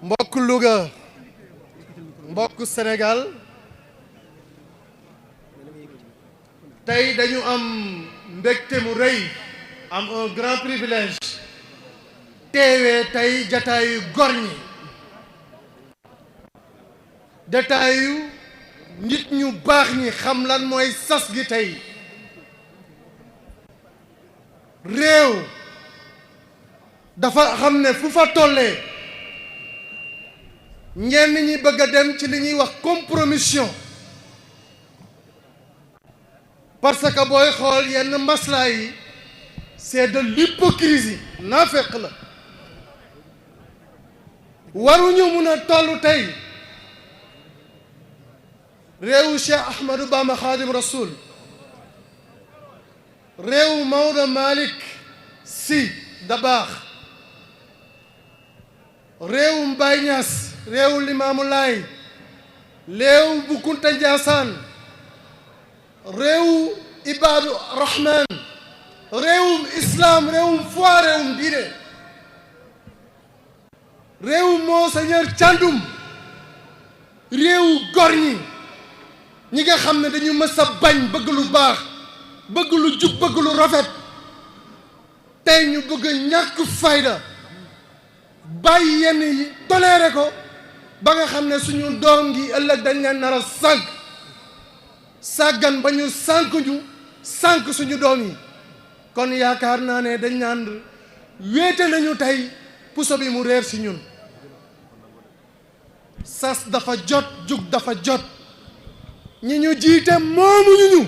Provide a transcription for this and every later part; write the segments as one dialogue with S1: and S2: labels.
S1: mbokk Louga mbokk Sénégal tey dañu am mbégte mu rëy am un grand privilège teewee tey jataayu gor ñi jataayu nit ñu baax ñi xam lan mooy sas gi tey réew dafa xam ne fu fa tollee ñenn ñi bëgg a dem ci li ñuy wax compromission parce que booy xool yenn maslaa yi c'est de l'hypocrisie naafeq la waruñu mun a toll tey réewu Cheikh Ahmadou Bamba Khadim Rasoul réewu Maodo Malick Sy Dabakh réewum Baye Niass réewu Limaamu Laay réewu bu Kunta Njaasaan réewu Ibaadu Rahman réewum islam réewum foi réewum diine réewum Monseigneur Thiandoum réewu gor ñi nga xam ne dañu mës a bañ bëgg lu baax bëgg lu jub bëgg lu rafet tey ñu bëgg ñàkk fayda bàyyi yenn yi toléré ko ba nga xam ne suñu doom gi ëllëg dañ leen nar a sàggan ba ñu sànk suñu doom yi kon yaakaar naa ne dañ naan wéete nañu tey puso bi mu réer si ñun sas dafa jot jug dafa jot ñi ñu jiite moomuñu ñu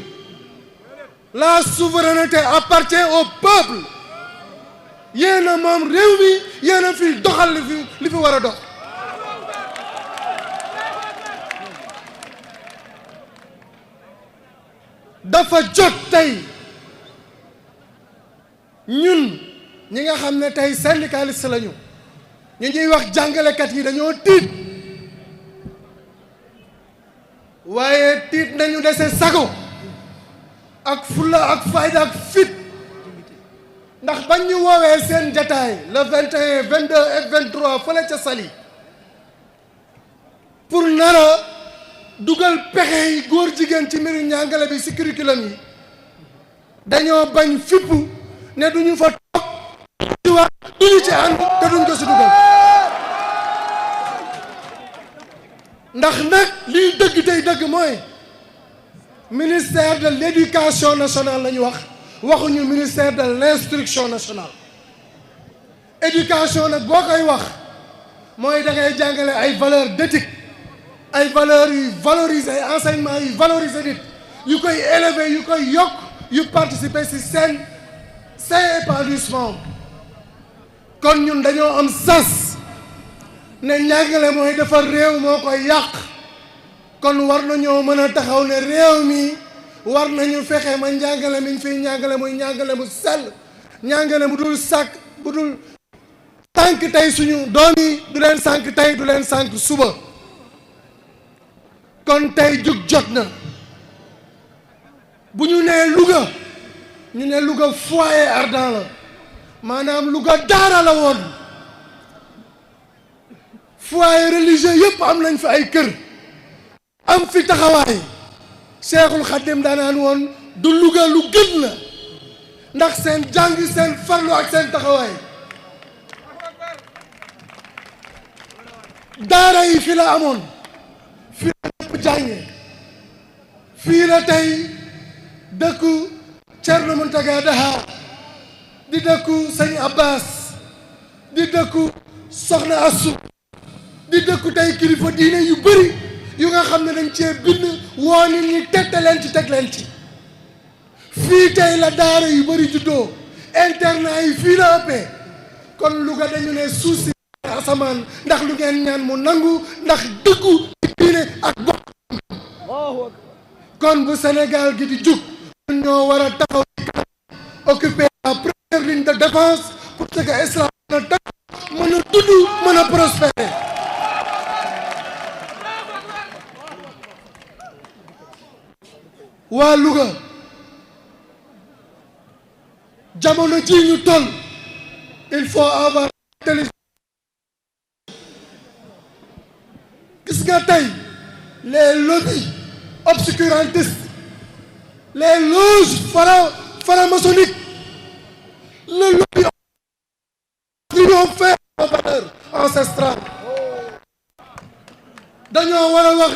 S1: la souveraineté appartient au peuple yéen a moom réew mi yéen a fi doxal li fi war a dox dafa jot tey ñun ñi nga xam ne tey syndicaliste lañu ñu ñuy wax jàngalekat yi dañoo tiit waaye tiit nañu dese sago ak fulla ak fayda ak fit ndax bañ ñu woowee seen jataay le 21 22 et 23 fële ca Saly pour nara dugal pexe yi góor jigéen ci mbiru njàngale bi ci curriculum yi dañoo bañ fippu ne duñu fa toog di wax duñu ci ànd te duñ ko ci dugal ndax nag liy dëgg tey dëgg mooy ministère de l'éducation nationale la ñu waxuñu ministère de l'instruction nationale éducation nag boo koy wax mooy da ngay jàngale ay valeurs d'éthique ay valeurs yu valoriser ay enseignement yu valoriser nit yu koy élever yu koy yokk yu participer ci seen épanouissement kon ñun dañoo am sas ne njàngale mooy defar réew moo koy yàq kon war nañoo mën a taxaw ne réew mi war nañu fexe ma njàngale mi ñu fiy njàngale muy njàngale mu sell njàngale mu dul sàkk bu dul sànq tey suñu doom yi du leen sànq tey du leen sànq suba kon tey jug jot na bu ñu nee Louga ñu ne Louga foyer ardent la maanaam Louga daara la woon foyer religieux yëpp am nañ fi ay kër am fi taxawaay Cheikhul Khadim daanaan woon du Louga lu gën la ndax seen jàng seen farlu ak seen taxawaay daara yi fi la amoon fii la ñëpp jànge fii la tey dëkku Thierno Mountaga Daha di dëkku Sëñ Abbas di dëkku Soxna Assu di dëkku tey kilifa diine yu bëri yu nga xam ne dañ cee bind woo nit ñi tette leen ci teg leen ci fii tey la daara yu bëri juddoo internat yi fii la ëppee kon Louga dañu ne suuf si asamaan ndax lu ngeen ñaan mu nangu ndax dëkku diine ak bokk kon bu Sénégal gi di jug ñoo war a taxaw ci kanam occuper la première ligne de défense pour que islam mën a tax mën a tudd mën a prospérer waa Louga jamono ji ñu toll il faut avoir intelligence nga tey les lobbies obscurantistes, les loges franc-maçonniques, le lobby qui ont fait nos valeurs ancestrales dañoo war a wax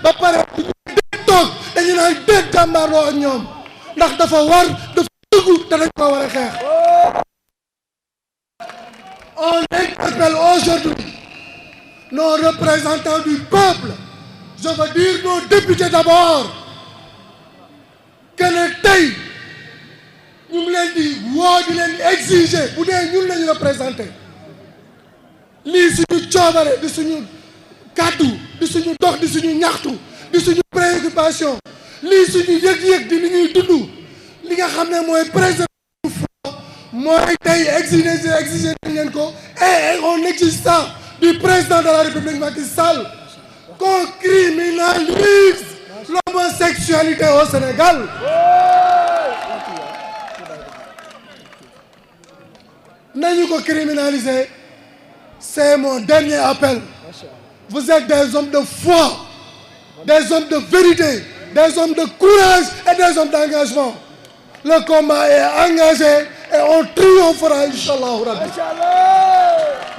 S1: ba pare déet toog dañu naan déet jàmbaarloo ak ñoom ndax dafa war dafa dëggu te dañ ko war a xeex. On interpelle aujourd'hui nos représentants du peuple, je veux dire nos députés d'abord, que ne tey ñu ngi leen di woo di leen exiger bu dee ñun lañu représenté lii suñu coobare di suñu kàddu di suñu dox di suñu ñaxtu di suñu préoccupation lii suñu yëg-yëg di li ñuy dund li nga xam ne mooy préserver mooy tey exiger nañ leen ko et on exige ça du président de la République Macky Sall qu'on criminalise l'homosexualité au Sénégal. Nañu ko criminaliser, c'est mon dernier appel. Vous êtes des hommes de foi, des hommes de vérité, des hommes de courage et des hommes d'engagement. Le combat est engagé et on triomphera, Inch'Allah Rabbi.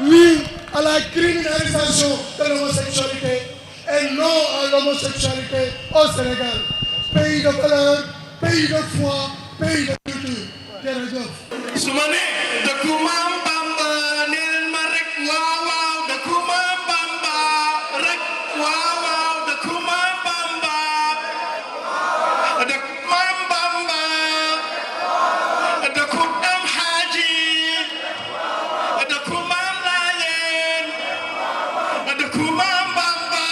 S1: Oui à la criminalisation de l'homosexualité et non à l'homosexualité au Sénégal. Pays de valeur, pays de foi, pays de culture. Jërëjëf.
S2: su ma nee dëkku Maam Bamba neel ma rek waaw waaw dëkku Maam Bamba rek waaw waaw dëkku Maam Bamba dëkku Maam Bamba dëkku Am Haaji dëkku Maam Laayeen dëkku Maam Bamba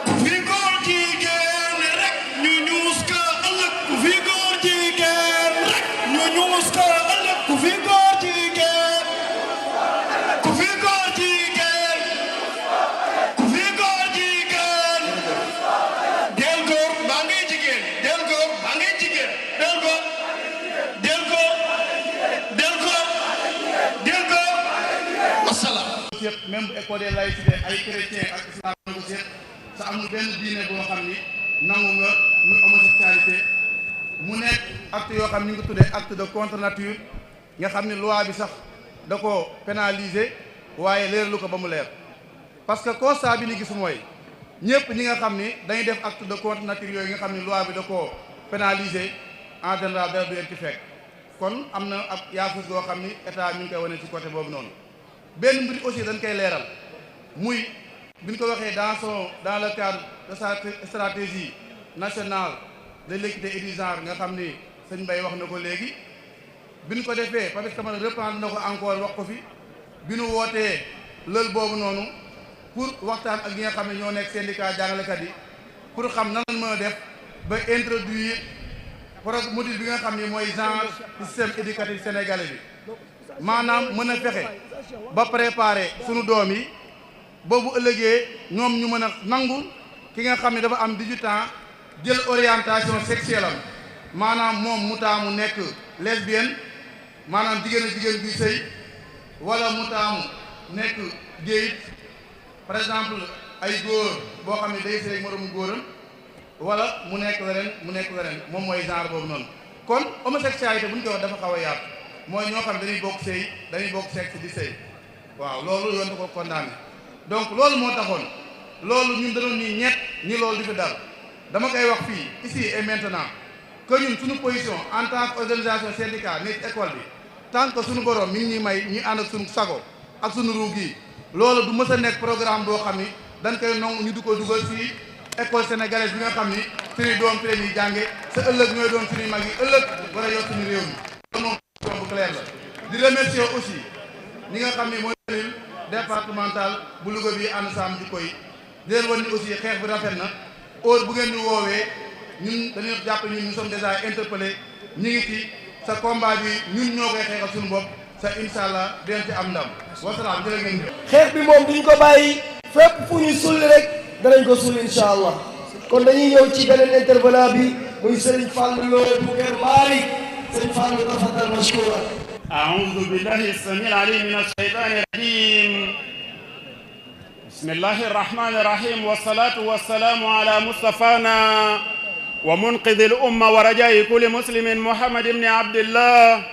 S2: ku fi góor jigéen rek ñu ñuus ko ëllëg ku fi góor jigéen rek ñu ñuus ko ëllëg ku fi góor jigéen ku fi góor jigéen ku fi góor jigéen del góor baa ngi jigéen del góor baa ngi jigéen del góor del góor del góor del góor wasalaam.
S3: Même bu école de laïcité ay chrétien ak islam ko seet sa amul benn diine boo xam ni nangu nga muy homosexualité mu nekk acte yoo xam ni ñu ngi tuddee acte de contre nature nga xam ni loi bi sax da ko pénaliser waaye leeralu ko ba mu leer parce que constat bi ni gis mooy ñëpp ñi nga xam ni dañuy def acte de contre nature yooyu nga xam ni loi bi da ko pénaliser en général dara du leen ci fekk kon am na ab yaafus goo xam ni état mi ngi koy wane ci côté boobu noonu. benn mbir aussi dañ koy leeral muy bi ñu ko waxee dans le cadre de sa stratégie nationale de l'équité et du genre nga xam ni sëñ Mbaye wax na ko léegi bi ñu ko defee Papis Camara reprendre na ko encore wax ko fi bi ñu wootee lël boobu noonu pour waxtaan ak ñi nga xam ne ñoo nekk syndicat jàngalekat yi pour xam nan lañ mën a def ba introduire module bi nga xam ni mooy genre système éducatif sénégalais bi maanaam mën a fexe ba préparer sunu doom yi boobu ëllëgee ñoom ñu mën a nangu ki nga xam ne dafa am 18 ans jël orientation sexuelle am maanaam moom mu taamu nekk lesbienne maanaam jigéen ak jigéen buy sëy wala mu taamu nekk gay par exemple ay góor boo xam ne day sëy moroomu góoram wala mu nekk weneen moom mooy genre boobu noonu kon homosexualité bu ñu koy wax dafa xaw a yaatu mooy ñoo xam dañuy bokk sëy dañuy bokk sexe di sëy waaw loolu yoon da ko condamné donc loolu moo taxoon loolu ñun dañoo nii ñett ñi loolu di fi dal dama koy wax fii ici et maintenant que ñun suñu position en tant qu'organisation syndicale nekk école bi tant que suñu borom mi ngi ñuy may ñu ànd ak suñu sago ak suñu ruug yi loolu du mës a nekk programme boo xam ni dañ koy nangu ñu du ko dugal fii école sénégalaise bi nga xam ni suñuy doom fi leen yi jànge sa ëllëg ñooy doon suñuy mag yi ëllëg war a yor suñu réew mi loolu moom bu clair la di remercier aussi ñi nga xam ni mooy cellule départementale bu Louga bi ànd saam di koy di leen wan ni aussi xeex bi rafet na heure bu ngeen ñu woowee ñun dañuy jàpp ñun nous sommes déjà interpellés ñu ngi ci sa combat bi ñun ñoo koy xeexal suñu bopp sa incha allah dinañ ci am ndam wasalaam jërë ngeen jëf.
S4: xeex bi moom duñ ko bàyyi fépp fu ñu sulli rek danañ ko sulli incha allah kon dañuy ñëw ci beneen intervenant bi muy Serigne Fallou Lo bu Kër Malick Serigne Fallou tafaddal mashkoura.
S5: أعوذ بالله السميع العليم من الشيطان الرجيم بسم الله الرحمن الرحيم والصلاة والسلام على مصطفانا ومنقذ الأمة ورجاء كل مسلم محمد بن عبد الله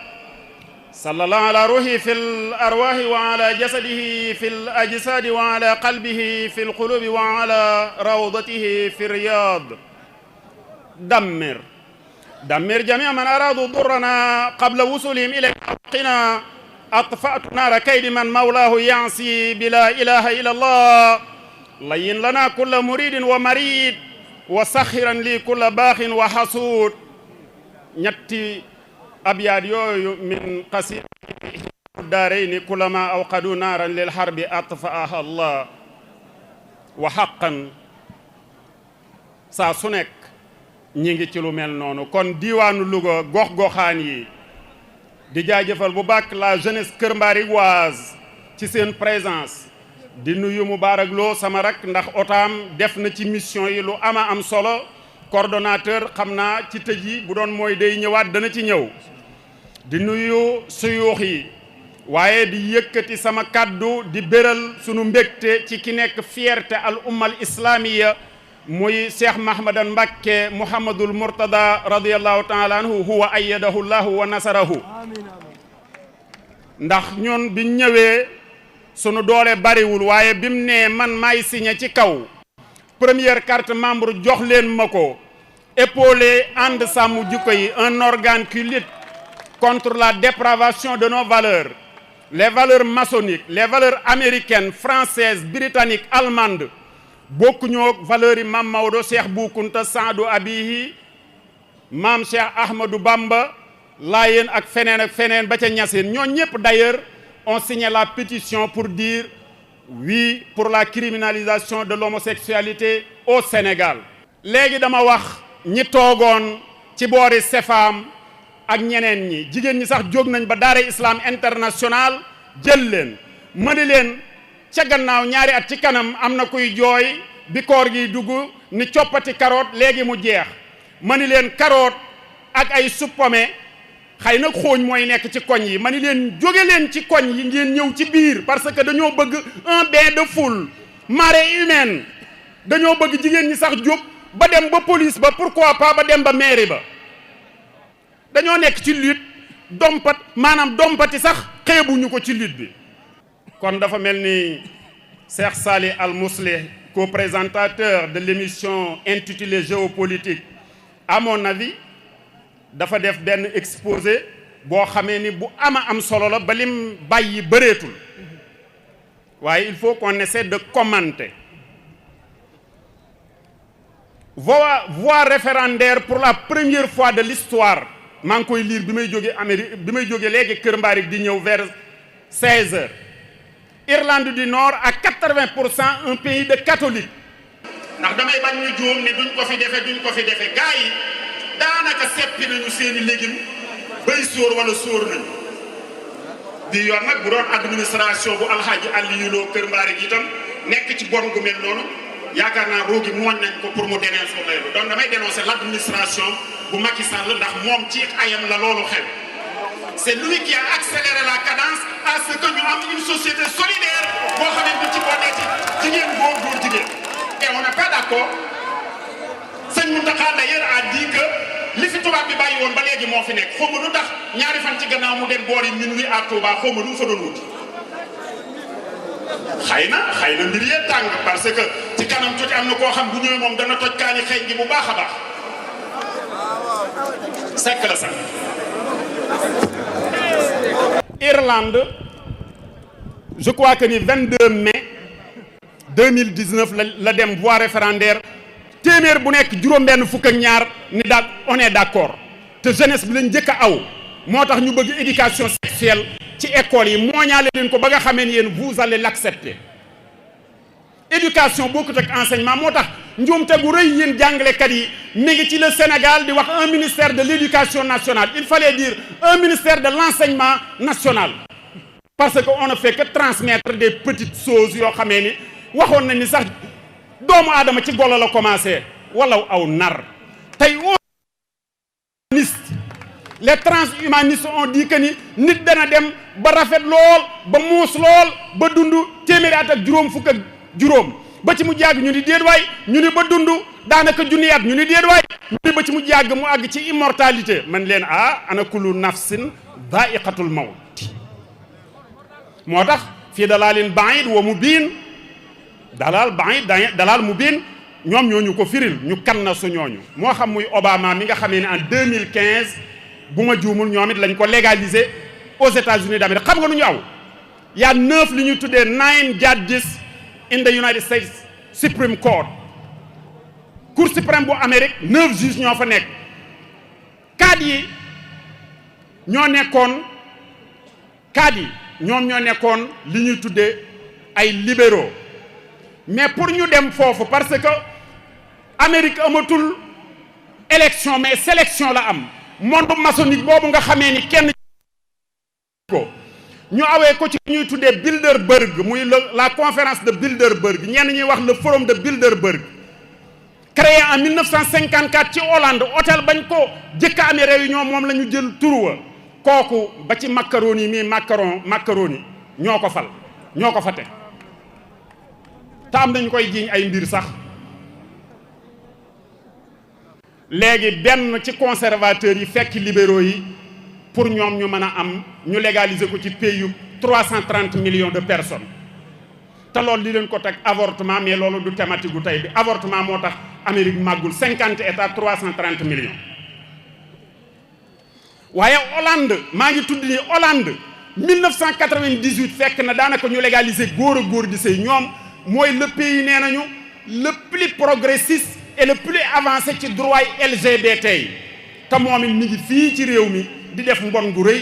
S5: صلى الله على روحه في الأرواح وعلى جسده في الأجساد وعلى قلبه في القلوب وعلى روضته في الرياض دمر جميع من أرادوا ضرنا قبل وصولهم إلى حقنا أطفأت نار كيد من مولاه يعصي بلا إله إلا الله لين لنا كل مريد ومريد وسخرا لي كل باخ وحسود ñetti abyaat yooyu min qasida daarayni kullama awqadu naaran lil harbi atfa'aha Allah wa haqqan saa su nekk ñi ngi ci lu mel noonu kon diiwaanu Louga gox-goxaan yi di jaajëfal bu baax la jeunesse Kër Mbarigoise ci seen présence di nuyu Moubarak Lo sama rak ndax otaam def na ci mission yi lu ama am solo coordonnateur xam naa ci tëj yi bu doon mooy day ñëwaat dana ci ñëw di nuyu suyuux yi waaye di yëkkati sama kàddu di béral sunu mbégte ci ki nekk fierté al ummal islamiya muy Cheikh Mahmadan Mbacké Mouhamadul Mourtada radiyallahu taala anhu huwa ayyadahu llahu wa nasarahu ndax ñun biñ ñëwee sunu doole bariwul waaye bim ne man maay signé ci kaw première carte membre jox leen ma ko épaulé ànd sàmm jikko yi un organe qui lutte contre la dépravation de nos valeurs les valeurs maçonniques les valeurs américaines françaises britanniques allemandes bokku ñoo valeurs yi Mam Maodo Cheikh Bou Kounta Saadu Abihi Mam Cheikh Ahmadou Bamba Laayeen ak feneen ba ca Ñaseen ñoo ñëpp d'ailleurs ont signé la pétition pour dire oui pour la criminalisation de l'homosexualité au Sénégal léegi dama wax ñi toogoon ci boori Sefam ak ñeneen ñi jigéen ñi sax jóg nañ ba daara islam international jël leen ma ni leen ca gannaaw ñaari at ci kanam am na kuy jooy bi koor gi dugg ni coppati carotte léegi mu jeex ma ni leen carotte ak ay suppome xëy na xooñ mooy nekk ci koñ yi ma ni leen jóge leen ci koñ yi ngeen ñëw ci biir parce que dañoo bëgg un bain de foule marée humaine dañoo bëgg jigéen ñi sax jóg ba dem ba police ba pourquoi pas ba dem ba mairie ba dañoo nekk ci lutte dompat maanaam dompati sax xeebuñu ko ci lutte bi kon dafa mel ni Cheikh Salih Al Mouslih co-présentateur de l'émission intitulée Géopolitique à mon avis dafa def benn exposé boo xamee ni bu ama am solo la ba lim bàyyi bëreetul waaye il faut qu'on essaie de commenter voix référendaire pour la première fois de l'histoire maa ngi koy lire bi may jóge Amérique bi may jóge léegi Kër Mbaarik di ñëw vers 16 heures Irlande du Nord à 80% un pays de catholiques ndax damay bañ ñu juum ne duñ ko fi defe gars yi daanaka seppi nañu seeni légumes bay sóor wala sóor nañu di yoon nag bu doon administration bu alxaaji Aliou Lo Kër Mbaarik itam nekk ci bon gu mel noonu yaakaar naa roogi mooñ nañ ko pour mu dénoncer ko loolu donc damay dénoncer l'administration bu Macky Sall ndax moom ci ayam la loolu xew c'est lui qui a accéléré la cadence à ce que ñu am une société solidaire boo xam ne ci bootee ci jigéen góor jigéen et on n'est pas d'accord sëñ Mountakha d'ailleurs a dit que li fi tubaab bi bàyyi woon ba léegi moo fi nekk xaw ma lu tax ñaari fan ci gannaaw mu dem boori minuit à Touba xaw ma lu mu fa doon wuti xëy na mbir yee tàng parce que ci kanam tuuti am na koo xam bu ñëwee moom dana toj kaani xeeñ gi bu baax a baax sekk la sax Irlande je crois que ni 22 mai 2019 la dem voie référendaire téeméer bu nekk juróom-benn fukk ak ñaar ni daal on est d'accord te jeunesse bi lañ njëkk a aw moo tax ñu bëgg éducation sexuelle ci école yi mooñaale leen ko ba nga xamee ni yéen vous allez l'accepter éducation bokkut ak enseignement moo tax njuumte gu rëy yéen jàngalekat yi mi ngi ci le Sénégal di wax un ministère de l'éducation nationale il fallait dire un ministère de l'enseignement national parce que on ne fait que transmettre des petites choses yoo xamee ni waxoon nañ ni sax doomu aadama ci golo la commencé wala aw nar tey les transhumanistes ont dit que ni nit dana dem ba rafet lool ba muus lool ba dund téeméeri at ak juróom fukk ak juróom ba ci mu jàgg ñu ni déet waay ñu ni ba dund daanaka junni at ñu ni déet waay ñu ni ba ci mu jàgg mu àgg ci immortalité man leen ana kullu nafsin daa'iqatul mawt moo tax fii dalaalin ba'iid wa mubiin dalaal ba'iid dalaal mubiin ñoom ñooñu ko firil ñu kan na su ñooñu moo xam muy Obama mi nga xamee ne en 2015 bu ma juumul ñoom it lañ ko légaliser aux États-Unis d'Amérique xam nga nu ñu aw y a 9 li ñuy tuddee 9 judges in the United States Supreme Court Cour suprême bu Amérique 9 juges ñoo fa nekk 4 yi ñoo nekkoon 4 yi ñoom ñoo nekkoon li ñuy tuddee ay libéraux mais pour ñu dem foofu parce que Amérique amatul élection mais sélection la am monde maçonnique boobu nga xamee ni kenn ko ñu awee ko ci ñuy tuddee Bilderberg muy la conférence de Bilderberg ñenn ñuy wax le forum de Bilderberg créé en 1954 ci Hollande hôtel bañ ko jëkk a amee réunion moom la ñu jël turuwa kooku ba ci Maccaroni mii Maccaroni ñoo ko fal ñoo ko fate te am nañu koy jiiñ ay mbir sax léegi benn ci conservateurs yi fekk libéraux yi pour ñoom ñu mën a am ñu légaliser ko ci pays yu 330 millions de personnes te loolu li leen ko teg avortement mais loolu du thématique gu tey bi avortement moo tax Amérique màggul 50 états 330 millions waaye Hollande maa ngi tudd ni Hollande 1998 fekk na daanaka ñu légaliser góor a góor di sëy ñoom mooy le pays nee nañu le plus progressiste et le plus avancé ci droit LGBT yi te moom it mi ngi fii ci réew mi di def mbon gu rëy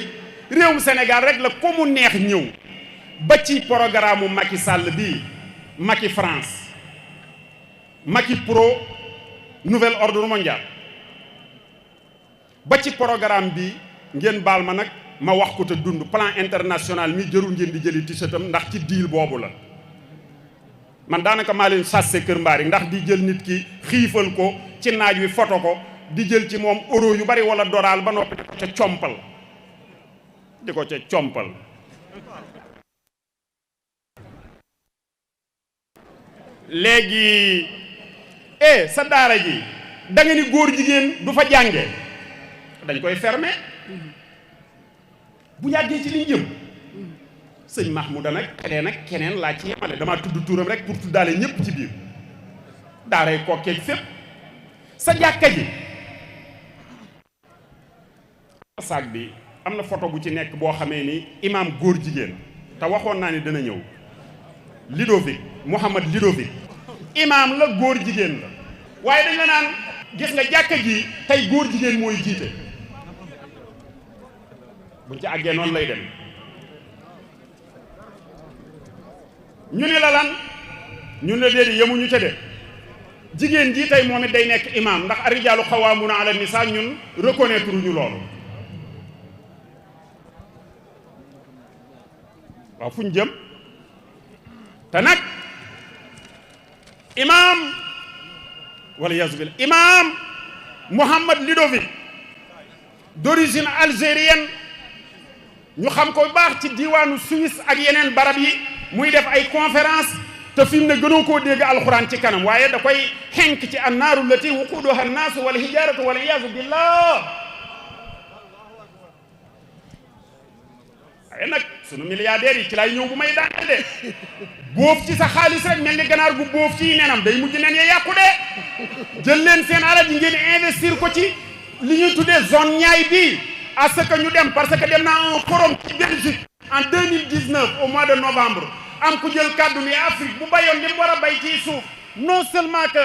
S5: réewum Sénégal rek la ko mu neex ñëw ba ci programme mu Macky Sall bii Macky France Macky pro nouvel ordre mondial ba ci programme bi ngeen baal ma nag ma wax ko te dund plan international mi jërul ngeen di jëli t-shirtam ndax ci deal boobu la man daanaka maa leen chassé Kër Mbaari ndax di jël nit ki xiifal ko ci naaj wi foto ko di jël ci moom euro yu bari wala doral ba noppi di ko ca compal léegi sa daara ji da nga ni góor jigéen du fa jànge dañ koy fermer bu yàggee ci liñ jëm sëñ Mahmouda nag keneen laa ci yemale damaa tudd turam rek pour tuddaale ñépp ci biir daaray kokkeeg fépp sa jàkka ji saag bi am na photo bu ci nekk boo xamee ni imam góor jigéen te waxoon naa ni dana ñëw Ludovic Mouhamad Ludovic imam la góor jigéen la waaye dañ la naan gis nga jàkka ji tey góor jigéen mooy jiite buñ ci àggee noonu lay dem ñu ne la lan ñu ne déedéet yemuñu ca de jigéen ji tey moom it day nekk imam ndax arijaalu xawaamuna ala nisaa ñun reconnaître ñu loolu waaw fu ñu jëm te nag imam wala yasubil imam Mouhamad Ludovic d'origine algérienne ñu xam ko baax ci diwaanu Suisse ak yeneen barab yi muy def ay conférence te fi mu ne gënoo koo dégg alxuraan ci kanam waaye da koy xenk ci annaaru lati wuquduha annaasu wal hijaratu wal iyaazu billah waaye nag sunu milliardaires yi ci lay ñëw bu may daaneel de boof ci sa xaalis rek mel ni ganaar gu boof ci nenam day mujj nen ya yàqu de jël leen seen alal yi ngeen investir ko ci li ñuy tuddee zone ñaay bii à ce que ñu dem parce que dem naa un forum ci Belgique en 2019 au mois de novembre am ku jël kàddu ni Afrique bu bayoon li mu war a bay ci suuf non seulement que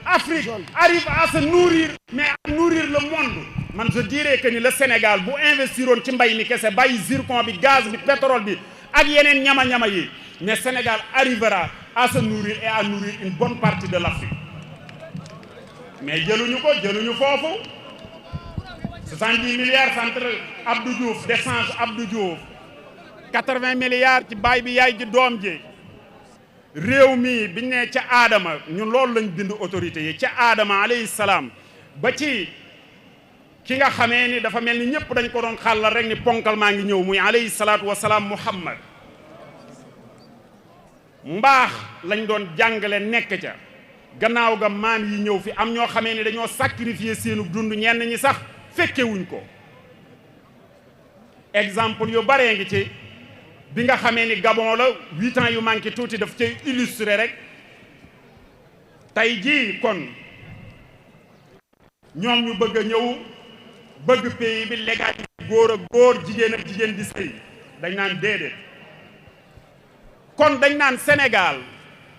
S5: Afrique arrive à se nourrir mais à nourrir le monde man je dirais que ni le Sénégal bu investiroon ci mbay mi kese bàyyi zircon bi gaz bi pétrole bi ak yeneen ñama-ñama yi mais Sénégal arrivera à se nourrir et à nourrir une bonne partie de l'Afrique mais jëluñu foofu 70 milliards centre Abdou Diouf d'échange Abdou Diouf 80 milliards ci baay bi yaay ji doom ji réew mi biñ ne ca aadama ñun loolu lañ bind autorité yi ca aadama alayhi salaam ba ci ki nga xamee ni dafa mel ni ñëpp dañ ko doon xàllal rek ni ponkal maa ngi ñëw muy alayhi salaatu wasalaam Muhammad mbaax lañ doon jàngale nekk ca gannaaw ga maam yi ñëw fi am ñoo xamee ni dañoo sacrifier seenu dund ñenn ñi sax fekkewuñ ko exemple yu baree ngi ci bi nga xamee ni Gabon la 8 ans yu manqué tuuti daf cay illustré rek tey jii kon ñoom ñu bëgg a ñëw bëgg pays bi légaliser góor ak góor jigéen ak jigéen di sëy dañ naan déedéet kon dañ naan Sénégal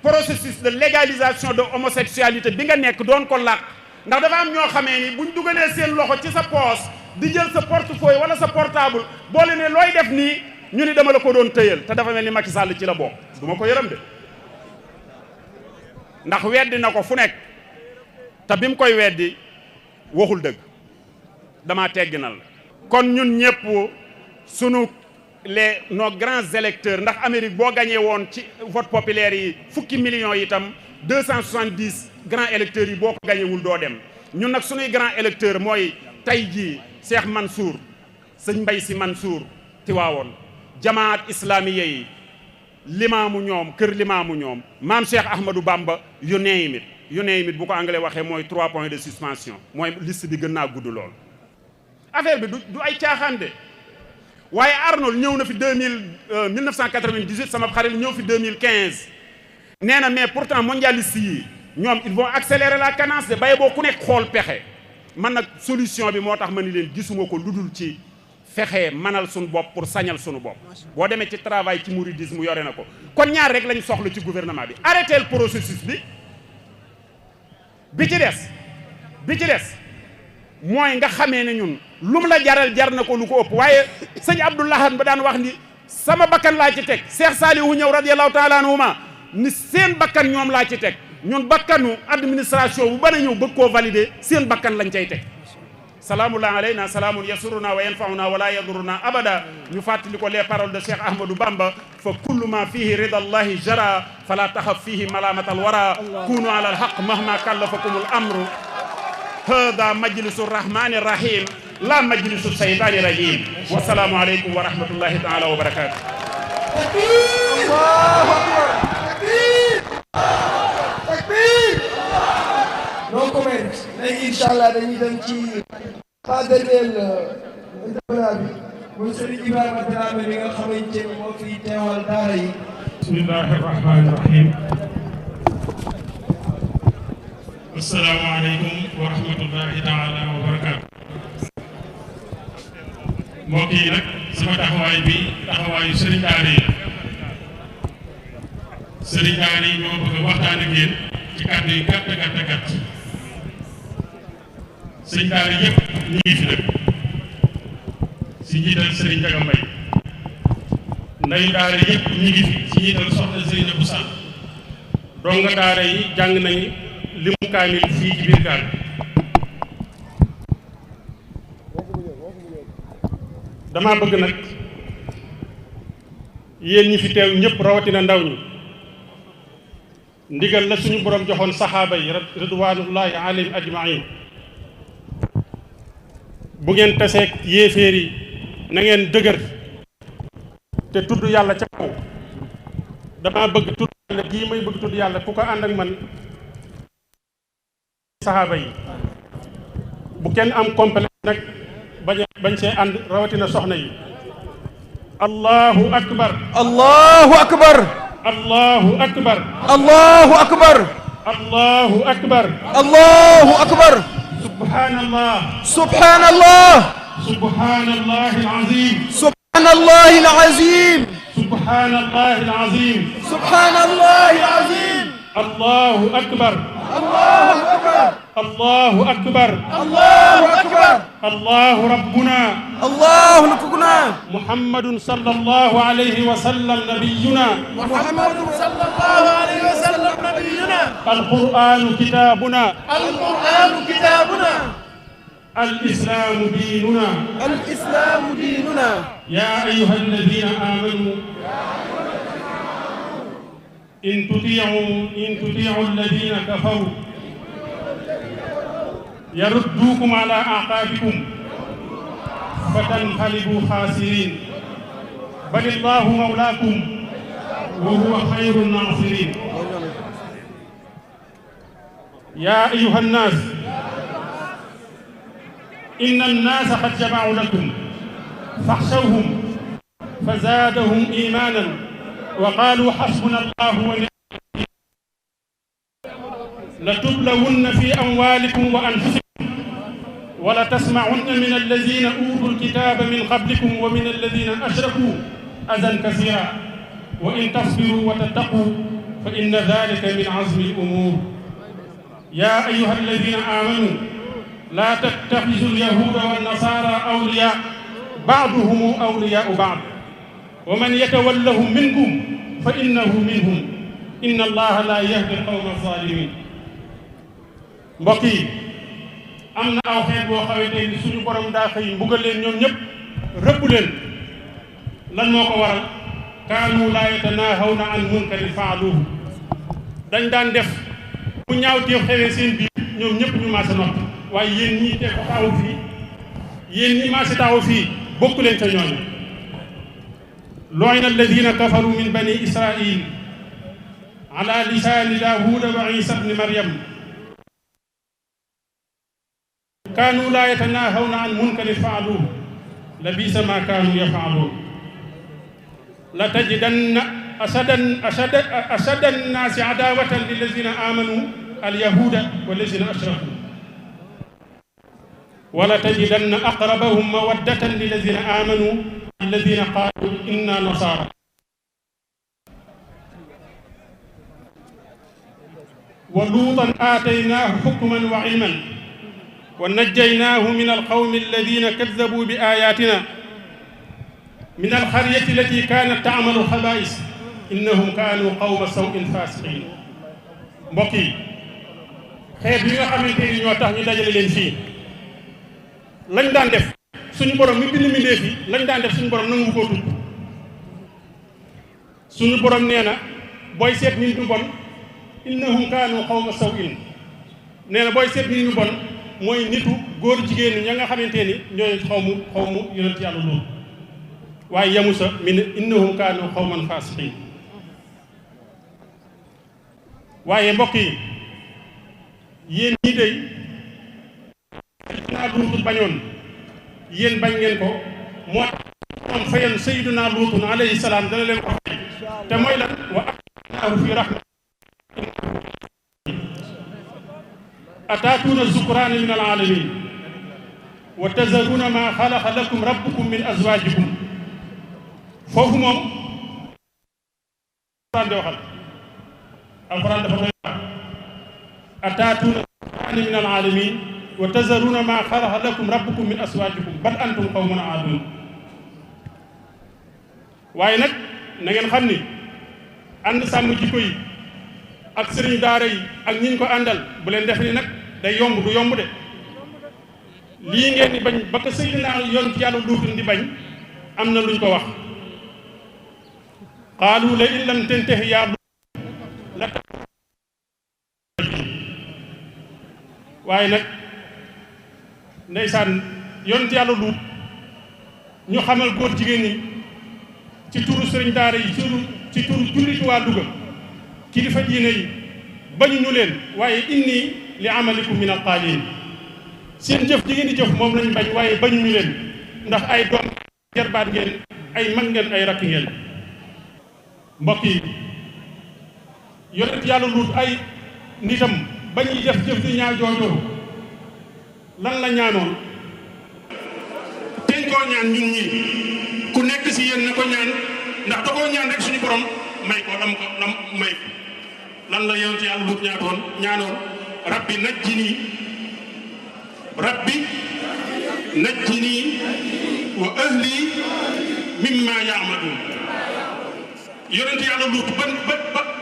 S5: processus de légalisation de homosexualité bi nga nekk doon ko làq ndax dafa am ñoo xamee ni buñ dugalee seen loxo ci sa poos di jël sa portefeuille wala sa portable boole ne looy def nii ñu ni dama la ko doon tëyal te dafa mel ni Macky Sall ci la bokk du ma ko yërëm de ndax weddi na ko fu nekk te bi mu koy weddi waxul dëgg dama tegginal kon ñun ñëpp sunu nos grands électeurs ndax Amérique boo gañee woon ci vote populaire yi fukki millions yi itam 270 grands électeurs yi boo ko gañewul doo dem ñun nag sunuy grands électeurs mooy tey jii Cheikh Mansour sëñ Mbay Si Mansour Tiwaawoon jamaat islamiya yi limaamu ñoom kër limaamu ñoom maam Cheikh Ahmadou Bamba you name it bu ko anglais waxee mooy 3 points de suspension mooy liste bi gën naa gudd lool affaire bi du ay caaxaan de waaye Arnold ñëw na fi 1998 sama xarit ñëw fi 2015 nee na mais pourtant mondialistes yi ñoom ils vont accélérer la cadence de bay boo ku nekk xool pexe man nag solution bi moo tax ma ni leen gisuma ko ludul ci fexe manal suñu bopp pour sañal suñu bopp boo demee ci travail ci mouridisme yore na ko kon ñaar rek lañ soxla ci gouvernement bi arrêter le processus bi ci des mooy nga xamee ne ñun lu mu la jaral jar na ko lu ko ëpp waaye sëñ Abdou Lahad ba daan wax ni sama bakkan laa ci teg Cheikh Saliou ñëw radiyallahu taala anhuma ni seen bakkan ñoom laa ci teg ñun bakkanu administration bu bana ñëw bëgg koo valider seen bakkan lañ cay teg salaamullah alayna salaamun yasuruna wa yanfauna wala yaduruna abada ñu fàttali ko les paroles de Cheikh Ahmadou Bamba fa kullu ma fihi rida allahi jara fala taxaf fihi malamat al wara kunu ala al haq mahma kallafakum al amru hada majlisu rahmani rahim la majlisu shaytani rajim wasalaamu aleykum wa rahmatullahi taala wa barakatuh
S4: no comment léegi incha allah dañuy dem ci pas dernier intervenant bi muy Serigne Ibrahima Dramé mi nga xamante ni moo fi teewal daara yi.
S6: bismillahi rahmani rahim. assalaamu aleykum wa rahmatullahi taala wa barakaatu. mbokk yi nag sama taxawaay bi taxawaayu Serigne daara yi Serigne daara yi ñoo bëgg a waxtaan ak yéen ci kàddu yu gàtt gàtt gàtt. sëñ daara yëpp ñu ngi fi nag si njiital Serigne Ndiaga Mbaye nday daara yëpp ñu ngi fi si njiital soxna Serigne Abou Sall donga daara yi jàng nañ limu kaamil fii ci biir gaal dama bëgg nag yéen ñi fi teew ñëpp rawatina ndaw ñi ndigal la suñu borom joxoon saxaaba yi ridwanullahi alayhim ajmain bu ngeen taseeg yéeféer yi na ngeen dëgër te tudd yàlla ca kaw dama bëgg tudd yàlla gii may bëgg tudd yàlla ku ko ànd ak man saxaaba yi bu kenn am complexe nag bañ see ànd rawatina soxna yi allahu akbar
S4: allahu akbar
S6: allahu akbar
S4: allahu akbar
S6: allahu akbar
S4: allahu akbar
S6: subhanallah
S4: subhanallah
S6: subhanallah alazim
S4: subhanallah alazim
S6: subhanallah alazim
S4: subhanallah alazim
S6: allahu akbar
S4: allahu akbar
S6: allahu akbar
S4: allahu akbar
S6: allahu rabbuna
S4: allahu nukuna
S6: muhammadun sallallahu alayhi wa sallam nabiyuna
S4: muhammadun sallallahu alayhi wa sallam nabiyuna
S6: alqur'anu kitabuna
S4: alqur'anu kitabuna
S6: الإسلام ديننا
S4: الإسلام ديننا
S6: يا أيها الذين آمنوا إن تطيعوا الذين كفروا يردوكم على أعقابكم فتنقلبوا خاسرين بل الله مولاكم وهو خير الناصرين. يا أيها الناس إن الناس قد جمعوا لكم فاخشوهم فزادهم إيمانا وقالوا حسبنا الله ونعم الوكيل. لتبلون في أموالكم وأنفسكم ولتسمعن من الذين أوتوا الكتاب من قبلكم ومن الذين أشركوا أذى كثيرا وإن تصبروا وتتقوا فإن ذلك من عزم الأمور. يا أيها الذين آمنوا لا تتخذوا اليهود والنصارى أولياء بعضهم أولياء بعض ومن يتولهم منكم فإنه منهم إن الله لا يهدي القوم الظالمين. mbokk yi am na aw xeet boo xamante ni suñu borom daa xëy mbugal leen ñoom ñëpp rëbb leen lan moo ko waral kaanu laa yatanaahawna an munkarin faaluuhu dañ daan def bu ñaawteef xewee seen biir ñoom ñëpp ñu maase noppi waaye yéen ñii te taxaw fii yéen ñi maase taxaw fii bokku leen ca ñooñu. lu'ina alladina kafaru min bani israil ala lisaani daawuda wa isa bni maryam kaanu laa yatanaahawna an munkarin faaluuhu labiisa maa kaanu yafaaluun. la tajidanna ashadda annaasi adaawatan lillazina aamanu alyahuuda wallazina ashrakuu wala tajidanna aqrabahum mawaddatan lillazina aamanu allazina qaaluu inna nasaara. wa luutan aataynaahu hukman wa ilman wa najjaynaahu min alqawmi alladina kazzabuu bi aayaatina min alxaryati allati kaanat taamalu alxabaa'is innahum kaanu qawma sawin faasiqiin. mbokk yi xeet yi nga xamante ni ñoo tax ñu dajale leen fii lañ daan def suñu borom mi bind mbindéef yi lañ daan def suñu borom nangu koo tudd. suñu borom nee na booy seet nit ñu bon innahum kaanu qawma sawin nee na booy seet nit ñu bon mooy nitu góor jigéen ña nga xamante ni ñooy xawmu yonent yàlla loolu waaye yamu sa min innahum kaanu qawman faasiqiin. waaye mbokk yi yéen ñii day Seydina Luut bañoon yéen bañ ngeen ko moo tax fayan Seydina Luut alayhi salaam dana leen ko fay te mooy lan wa atnaahu fi rahma ataatuuna zukraana min al-aalamiin wa tazaruuna maa xalaqa lakum rabbukum min azwaajikum. foofu moom alxuraan di waxal alxuraan dafa doy waar ataatuuna zukraana min al-aalamiin wa tazaruuna maa xalaqa lakum rabbukum min azwaajikum bal antum qawmun aaduun. waaye nag na ngeen xam ni ànd sàmm jikko yi ak sëriñ daara yi ak ñiñ ko àndal bu leen def ni nag day yomb du yomb de. lii ngeen di bañ ba ko Seydina yoon ci yàlla Luut di bañ am na luñ ko wax qaalu la in lam tantahi yaa Luut la waaye nag ndeysaan yoon ci yàlla Luut ñu xamal góor jigéen ñi ci turu sëriñ daara yi ci turu jullitu waa Louga kilifa diine yi bañu ñu leen waaye inni li amalikum min alqaalin seen jëf ji ngeen di jëf moom lañ bañ waaye bañu ñu leen ndax ay doom jarbaat ngeen ay mag ngeen ay rakk ngeen. mbokk yi yonent yàlla Luut ay nitam bañuy def jëf di ñaaw joojoo lan la ñaanoon.
S2: teñ koo ñaan ñun ñii ku nekk si yéen na ko ñaan ndax da koo ñaan rek suñu borom may ko lam may ko lan la yonent yàlla Luut ñaanoon rabbi najjini wa ahli mimma ya'malun. yonent yàlla Luut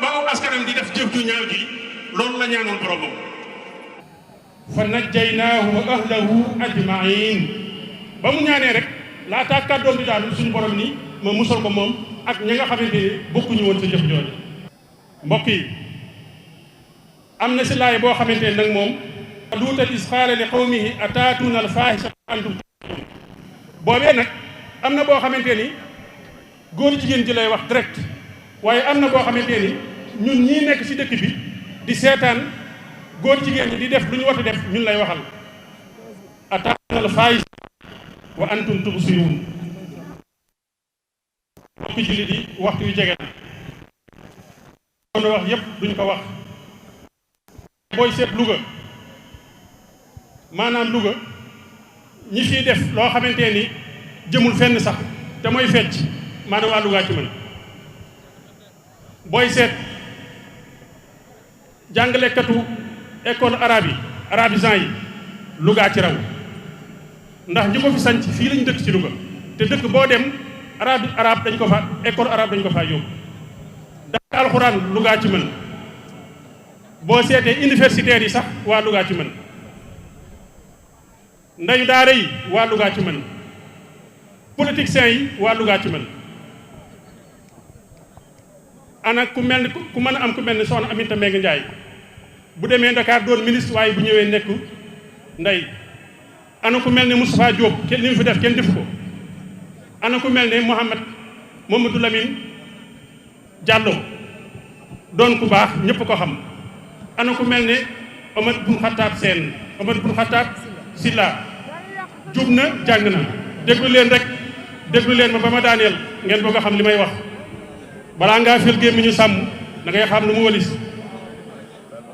S2: ba askanam di def jëf ju ñaaw ji loolu la ñaanoon boromam.
S6: fa najjaynaahu wa ahlahu ajmain ba mu ñaanee rek laataa kàddoom di daal suñu borom ni ma musal ko moom ak ña nga xamante ni bokkuñu woon sa jëf jooju. mbokk yi am na si laay boo xamante ne nag moom luutal is qaala li qawmihi ataatuuna al faahisata wa antum tubsiruun boobee nag am na boo xamante ni góor jigéen ji lay wax direct waaye am na boo xamante ni ñun ñii nekk ci dëkk bi di seetaan góor jigéen ñi di def lu ñu war a def ñun lay waxal ata'tuunal faahisha wa antum tubsiruun mbokki jullit yi waxtu yu jege na kon wax yépp duñ ko wax booy seet Louga maanaam Louga ñi fiy def loo xamante ni jëmul fenn sax te mooy fecc maanaam waa Louga ci mën booy seet jàngalekatu école arabe yi arabisant yi Louga ci raw ndax ñi ko fi sanc fii lañu dëkk ci Louga te dëkk boo dem arabe dañ ko fa école arabe dañ ko faa yóbbu daara alxuraan Louga ci mën boo seetee universitaires yi sax waa Louga ci mën ndeyu daara yi waa Louga ci mën politiciens yi waa Louga ci mën ana ku mel ni ku mën a am ku mel ni soxna Aminata Mbengue Ndiaye bu demee Dakar doon ministre waaye bu ñëwee nekk ndey ana ku mel ni Moustapha Diop kenn li mu fi def kenn defu ko ana ku mel ni Mamadou Lamine Diallo doon ku baax ñëpp ko xam ana ku mel ni Omar Bun Khattab Sène Omar Bun Khattab Silla jub na jàng na déglu leen ma ba ma daaneel ngeen bëgg a xam li may wax balaa ngaa fil gémmiñu sàmm da ngay xam lu mu walis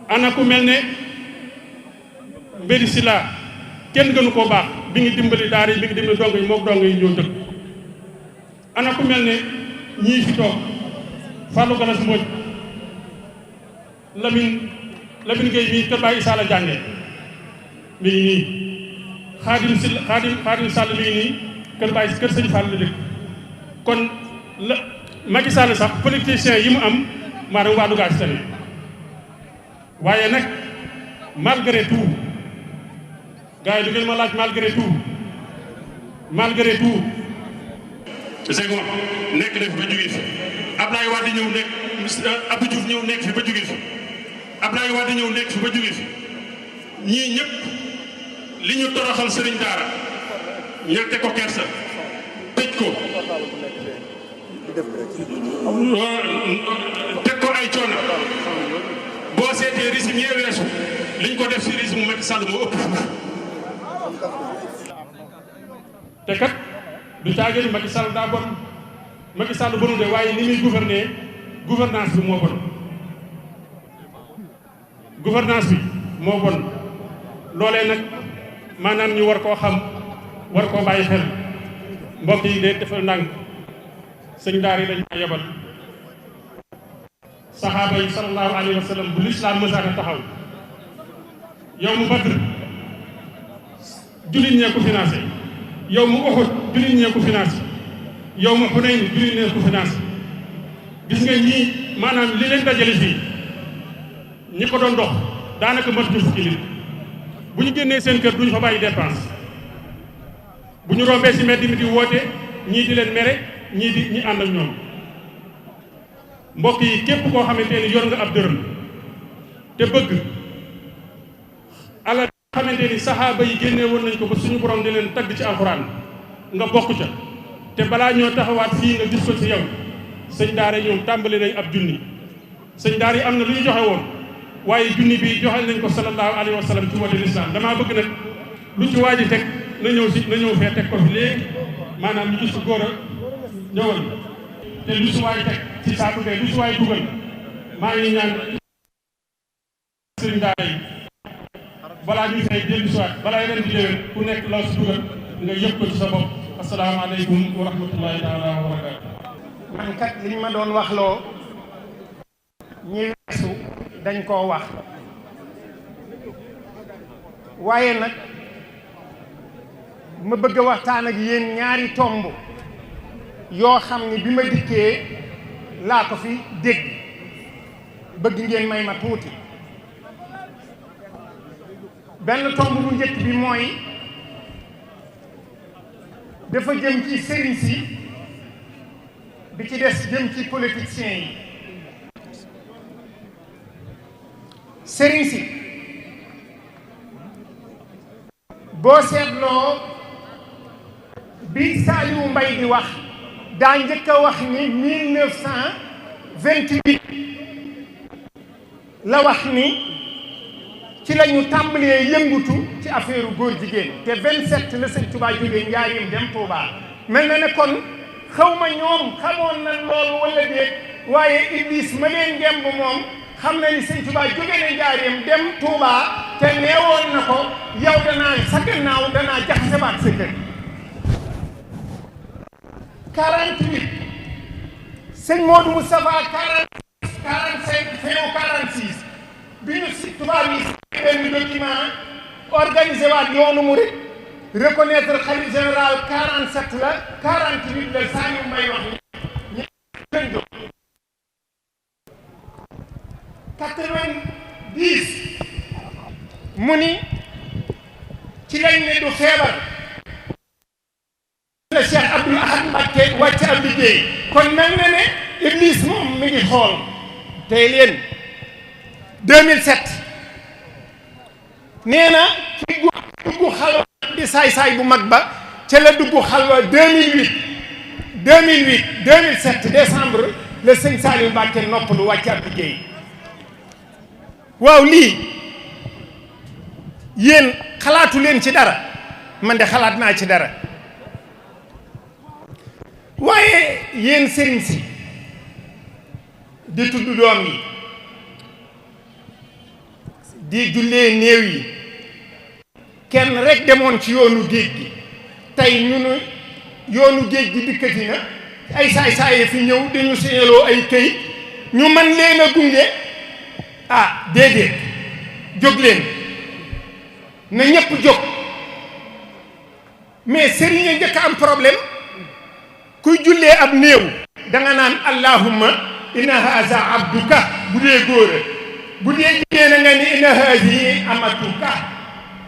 S6: ana ku mel ne Mbéri Silla kenn gënu koo baax bi ngi dimbali daara yi bi ngi dimbali dong yi mook dong yi ñoo dëkk ana ku mel ne ñii fi toog Fallou Galas Mbodj Lamine Gueye mii kër Baye Issa la jànge mi ngi nii Xaadim Sall mi ngi nii kër Sëñ Fall la dëkk kon la Macky Sall sax politiciens yi mu am maanaam waa Louga ci tamit waaye nag malgré tout gars yi du ngeen ma laaj malgré tout
S2: Senghor nekk na fi ba jógee fi Ablaye Wade ñëw nekk Abdou Diouf ñëw nekk fi ba jógee fi Ablaye Wade ñëw nekk fi ba jógee fi ñii ñëpp li ñu toroxal sëriñ daara ñatte ko kersa tëj ko teg ko ay coono boo seetee régime yee weesu liñ ko def si régime Macky Sall moo ëpp
S6: te kat du caagee ni Macky Sall daa bon Macky Sall bonu de waaye ni muy gouverner gouvernance bi moo bon loolee nag maanaam ñu war koo xam war koo bàyyi xel mbokk yi de defal ndànk sëñ daara yi dañ ko yebal saxaaba yi sallallahu alayhi wa sallam bu lislaam mësaana taxaw yow mu Badr jullit ñee ko financé yow mu Uhud jullit ñee ko financé yow mu Hunayn jullit ñee ko financé gis nga ñii maanaam li leen dajale fii ñi ko doon dox daanaka mat ñu fukki nit bu ñu génnee seen kër duñu fa bàyyi dépense bu ñu rombee si mbedd mi di woote ñii di leen mere ñi ànd ak ñoom mbokk yi képp koo xamante ni yor nga ab dërëm te bëgg ala xamante ni saxaaba yi génnee woon nañ ko ba suñu borom di leen tagg ci alxuraan nga bokk ca te balaa ñoo taxawaat fii nga gis ko ci yow sëñ daara yi ñoom tàmbali nañ ab junni sëñ daara yi am na lu ñu joxe woon waaye junni bi joxe nañ ko sallallahu alayhi wa sallam ci wàllu lislaam damaa bëgg nag lu ci waaji teg na ñëw fee teg ko fi léegi maanaam ñu gis ko góor a ñëwal te lu si waay teg ci saako bee lu si waay dugal maa ngi ñaan sëriñ daara yi balaa ñuy fay dellu si waat balaa ren di déwén ku nekk loo si dugal nga yëg ko ci sa bopp asalaamaaleykum wa rahmatullahi taala wa barakaatu.
S7: man kat liñ ma doon wax loo ñi weesu dañ koo wax waaye nag ma bëgg a waxtaan ak yéen ñaari tomb yoo xam ni bi ma dikkee laa ko fi dégg bëgg ngeen may ma tuuti. benn tomb bu njëkk bi mooy dafa jëm ci sëriñ si bi ci des jëm ci politiciens yi. sëriñ si boo seetloo bi Saliou Mbaye di wax daa njëkk a wax ni 1900 28 la wax ni ci la ñu tàmbalee yëngutu ci affaire góor jigéen te 27 la sëñ Touba jógee Njaaréem dem Touba mel na ne kon xaw ma ñoom xamoon nañ loolu wala déet waaye Iblis ma leen ngemb moom xam na ni sëñ Touba jóge na Njaaréem dem Touba te neewoon na ko yow danaa sa gannaaw danaa jaxase baat sa kër 48 sëñ Modou Moustapha 45 feew 46 bi ñu si tubaab yi benn document organisé waat yoonu murid reconnaître xalif général 47 la 48 la Saliou Mbaye wax ñu leen jóg 90 mu ni ci lañ ne du feebar la Cheikh Abdoul Ahad Mbacké wàcc ab liggéey kon mel na ne Iblis moom mi ngi xool tey leen 2007 nee na ci dugg xalwa di saay-saay bu mag ba ca la dugg xalwa 2007 décembre le sëñ Saliou Mbacké noppalu wàcc ab liggéey waaw lii yéen xalaatu leen ci dara man de xalaat naa ci dara waaye yéen sëriñ si di tudd doom yi di jullee néew yi kenn rek demoon ci yoonu géej gi tey ñunu yoonu géej gi dikkati na ay saay-saaye fi ñëw dañu signaloo ay këyit ñu mën leen a gunge ah déedéet jóg leen na ñépp jóg mais sëriñ a njëkk am problème kuy jullee ab néew danga naan allahumma inna haza abduka bu dee góor bu dee jigéen a nga ni inna hazihi amatuka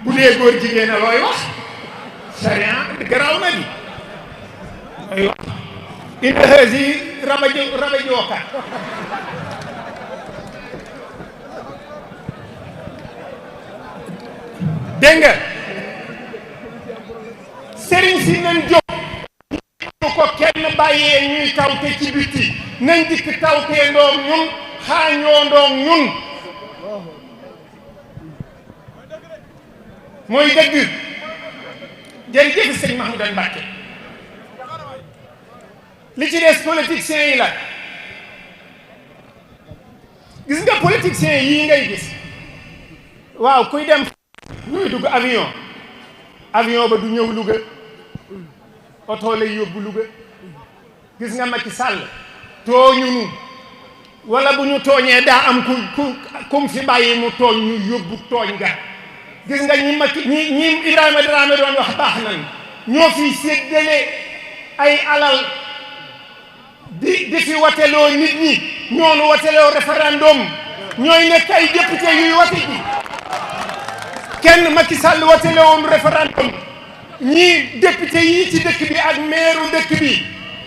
S7: bu dee góor jigéen a looy wax sharia garaaw na di looy wax inna hazihi rabajooka dégg nga sëriñ si nañ jóg ko kenn bàyyee ñuy tawte ci biti nañ dikk tawtee ndoom ñun xaañoo ndoom ñun mooy dëgg jërëjëf sëñ Mahmoudane Mbacké li ci des politiciens yi la gis nga politiciens yii ngay gis waaw kuy dem ñuy dugg avion ba du ñëw Louga oto lay yóbbu Louga gis nga Macky Sall tooñunu wala bu ñu tooñee daa am kum fi bàyyi mu tooñ ñu yóbbu tooñ ga gis nga ñi Ibrahima Dramé doon wax baax nañ ñoo fi séddale ay alal di fi wateloo nit ñi ñoonu wateloo référendum ñooy nekk ay député yuy wate ji kenn Macky Sall watelowoon référendum ñii député yi ci dëkk bi ak maire dëkk bi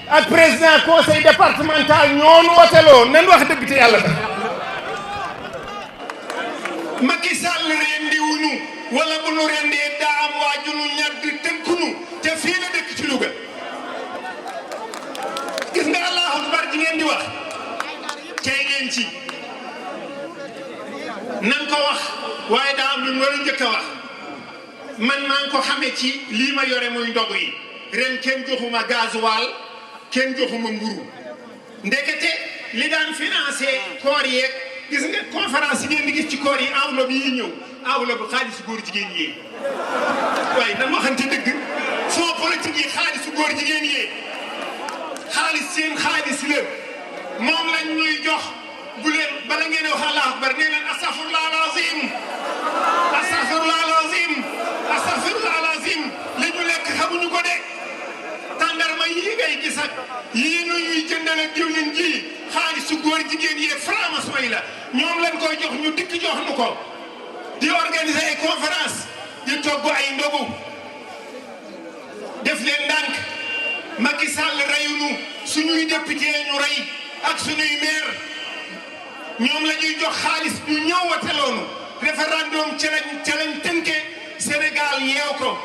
S7: ak président conseil départemental ñoonu wateloo nan wax dëgg te yàlla tax
S2: Macky Sall rendiwuñu wala bu nu rendee daa am waajunu ñàgg tënkunu te fii la dëkk ci Louga gis nga allahu akbar ji ngeen di wax tey ngeen ci nan ko wax waaye daa am lu ñu war a njëkk a wax man maa ngi ko xamee ci lii ma yore muy ndog yi ren kenn joxuma gasoil kenn joxuma mburu ndekete li daan financé koor yeeg gis nga conférence yi ngeen di gis ci koor yi enveloppe yi ñëw enveloppe xaalisu góor jigéen yee waaye nan waxante dëgg fond politique yi xaalisu góor jigéen yee xaalis seen xaalis la moom lañ ñuy jox bu leen bala ngeen wax allahu akbar nee leen astafirullah alazim astafirullah alazim astafirullah alazim li ñu lekk xamuñu ko de tàndarma yii ngay gis ak yii nu ñuy jëndal ak diwlin ji xaalisu góor jigéen yi franc-maçon yi la ñoom lañ koy jox ñu dikk jox nu ko di organiser ay conférence di togg ay ndogu def leen ndànk Macky Sall reyunu suñuy député ñu rey ak suñuy maire ñoom la ñuy jox xaalis ñu ñëw wateloonu référendum ca lañ tënke Sénégal yeew ko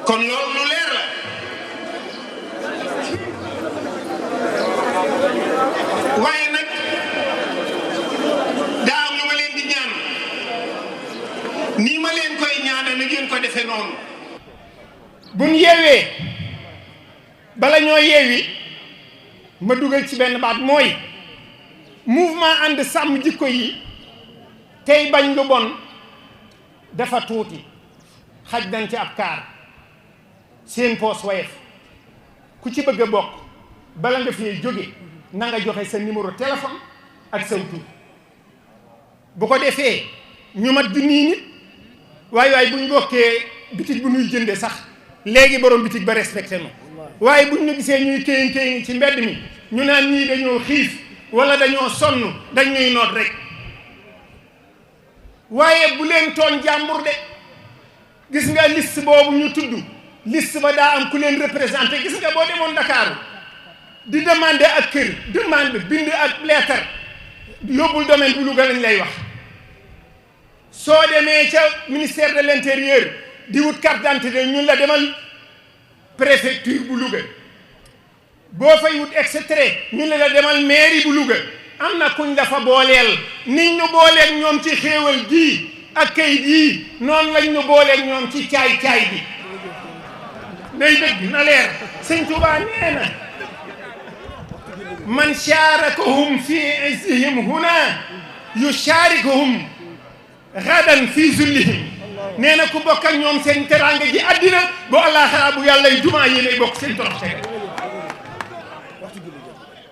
S2: kon loolu lu leer la defee noonu.
S7: buñ yeewee bala ñoo yeewi ma dugal ci benn baat mooy mouvement ànd sàmm jikko yi tey bañ lu bon dafa tuuti xaj nañ ci ab kaar seen poos wayef ku ci bëgg a bokk bala nga fee jóge na nga joxe sa numéro téléphone ak sa tur bu ko defee ñu mat junniy nit waaye bu ñu bokkee bitig bu ñuy jënde sax léegi borom bitig ba respecté nu waaye bu ñu gisee ñuy kéyin ci mbedd mi ñu naan ñii dañoo xiif wala dañoo sonn dañuy noot rek waaye bu leen tooñ jàmbur de gis nga liste boobu ñu tudd liste ba daa am ku leen représenté gis nga boo demoon Dakar di demandé ak kër demande bind ak lettre yóbbul domaine bu Louga lañ lay wax soo demee ca ministère de l'intérieur di wut carte d'identité ñun la demal préfecture bu Louga boo fay wut extrait ñun la demal mairie bu Louga am na kuñ dafa booleel nit ñu booleeg ñoom ci xéewal gii ak kayit yii noonu lañ ñu booleeg ñoom ci caay-caay bi day dëgg na leer sëñ Tuubaa nee na man sharakahum fi izzihim huna yusharikuhum gadan fi zullihim nee na ku bokk ak ñoom seen teraanga ji àddina bu àllaaxira bu yàlla y jumaa yi lay bokk seen toroxte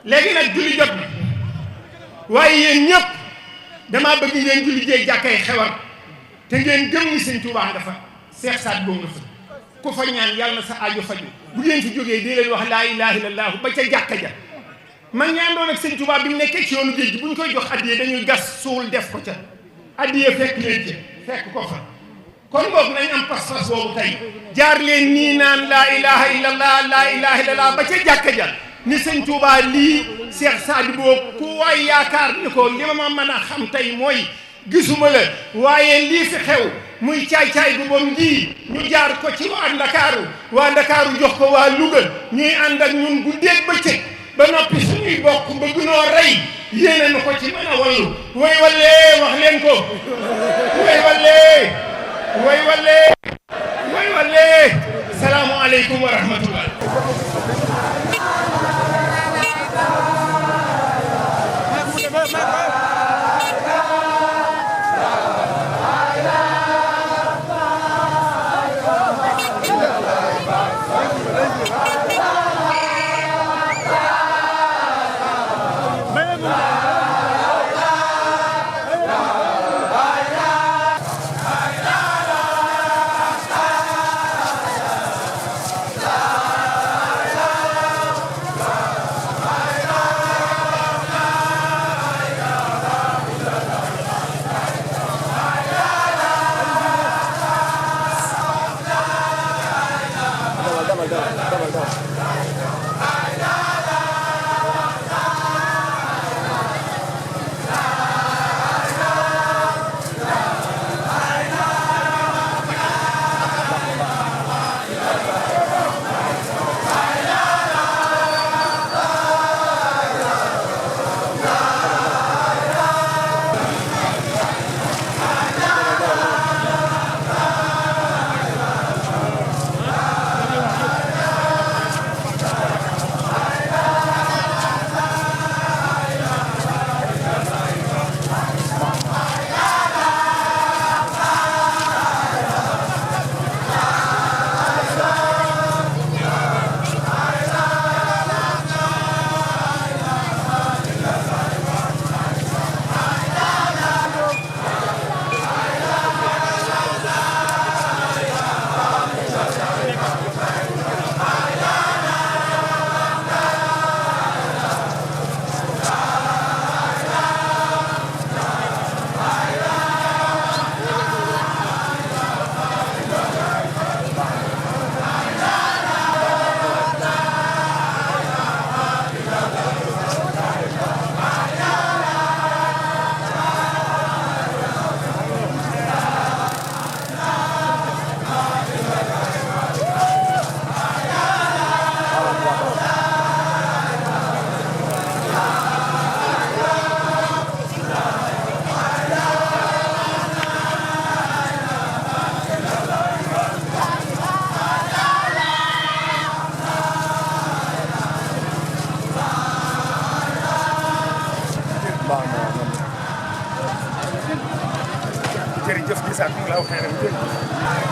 S7: léegi nag julli jot na waaye yéen ñëpp damaa bëgg ngeen julli jéeg jàkkay xewar te ngeen gëm ni sëñ Tuubaa nga fa Seex Saad Bou nga fa ku fa ñaan yàlla na sa aajo faju bu ngeen fi jógee di leen wax laa ilaaha illallaah ba ca jàkka ja man ñaan doon ak sëñ Tuubaa bi mu nekkee ci yoonu géej gi bu ñu koy jox addiye dañuy gas suul def ko ca addiye fekk leen ci fekk ko fa kon boog nañ am pas-pas boobu tey jaar leen nii naan laa ilaha illallah laa ilaha illallah ba ca jàkka ja ni sëñ Tuubaa lii Seex Saad Bou ku waay yaakaar ni ko li ma mën a xam tey mooy gisuma la waaye lii fi xew muy caay-caay bu bon gii ñu jaar ko ci waa Ndakaaru jox ko waa Louga ñuy ànd ak ñun guddeeg bëccëg ba noppi suñuy bokk bëgg noo rey yéene na ko ci mën a wallu way wallee wax leen ko way wallee way wallee way wallee salaamu aleykum wa rahmatullah
S5: jazakallahu xayran